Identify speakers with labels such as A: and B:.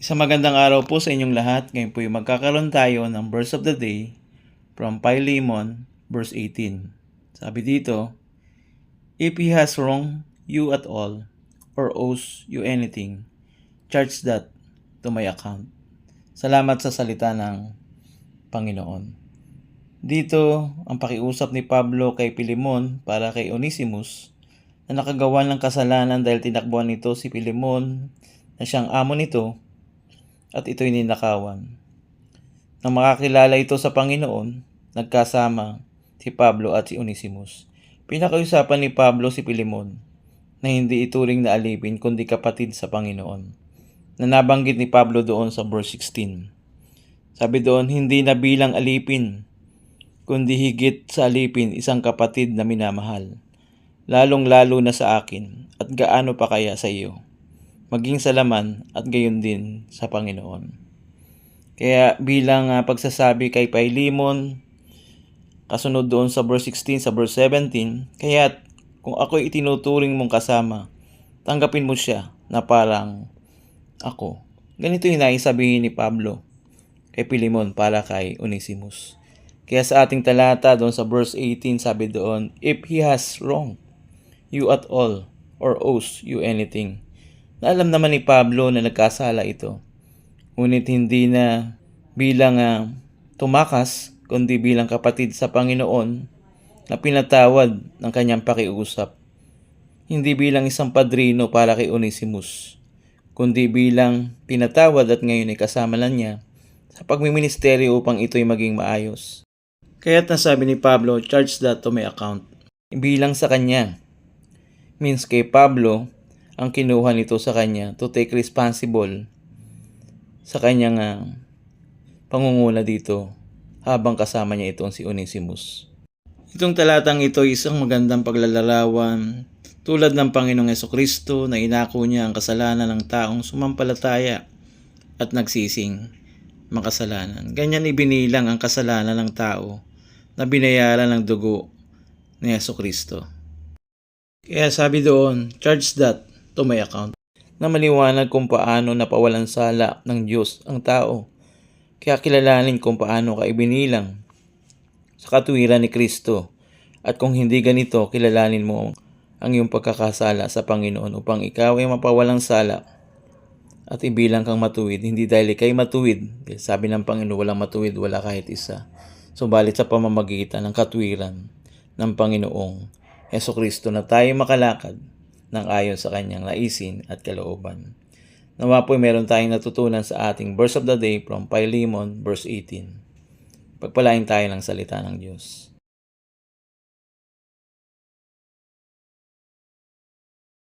A: Isang magandang araw po sa inyong lahat. Ngayon po yung magkakaroon tayo ng verse of the day from Philemon, verse 18. Sabi dito, if he has wronged you at all, or owes you anything, charge that to my account. Salamat sa salita ng Panginoon. Dito, ang pakiusap ni Pablo kay Philemon para kay Onesimus na nakagawa ng kasalanan dahil tinakbuhan nito si Philemon na siyang amo nito at ito'y ninakawan. Nang makakilala ito sa Panginoon, nagkasama si Pablo at si Onesimus. Pinakausapan ni Pablo si Philemon na hindi ituring na alipin kundi kapatid sa Panginoon, na nabanggit ni Pablo doon sa verse 16. Sabi doon, hindi na bilang alipin, kundi higit sa alipin isang kapatid na minamahal, lalong-lalo na sa akin at gaano pa kaya sa iyo, maging sa laman at gayon din sa Panginoon. Kaya bilang pagsasabi kay Philemon, kasunod doon sa verse 16, sa verse 17, kaya kung ako'y itinuturing mong kasama, tanggapin mo siya na parang ako. Ganito yung naisabihin ni Pablo kay Philemon para kay Onesimus. Kaya sa ating talata doon sa verse 18, sabi doon, if he has wronged you at all or owes you anything, na alam naman ni Pablo na nagkasala ito. Ngunit hindi na bilang tumakas, kundi bilang kapatid sa Panginoon na pinatawad ng kanyang pakiusap. Hindi bilang isang padrino para kay Onesimus, kundi bilang pinatawad at ngayon ay kasama na niya sa pagmiministeryo upang ito'y maging maayos. Kaya't nasabi ni Pablo, charge that to my account. Bilang sa kanya. Means kay Pablo, ang kinuha nito sa kanya to take responsible sa kanyang pangunguna dito habang kasama niya itong si Onesimus. Itong talatang ito ay isang magandang paglalarawan tulad ng Panginoong Jesucristo na inako niya ang kasalanan ng taong sumampalataya at nagsising makasalanan. Ganyan ibinilang ang kasalanan ng tao na binayaran ng dugo ni Jesucristo. Kaya sabi doon, charge that to my account, na maliwanag kung paano napawalan sala ng Diyos ang tao. Kaya kilalanin kung paano ka ibinilang sa katuwiran ni Kristo. At kung hindi ganito, kilalanin mo ang iyong pagkakasala sa Panginoon upang ikaw ay mapawalang sala at ibilang kang matuwid. Hindi dahil ikay matuwid. Sabi ng Panginoon, walang matuwid, wala kahit isa. Subalit sa pamamagitan ng katuwiran ng Panginoong Jesucristo na tayo makalakad ng ayon sa kanyang naisin at kalooban. Nawa po'y meron tayong natutunan sa ating verse of the day from Philemon, verse 18. Pagpalain tayo ng salita ng Diyos.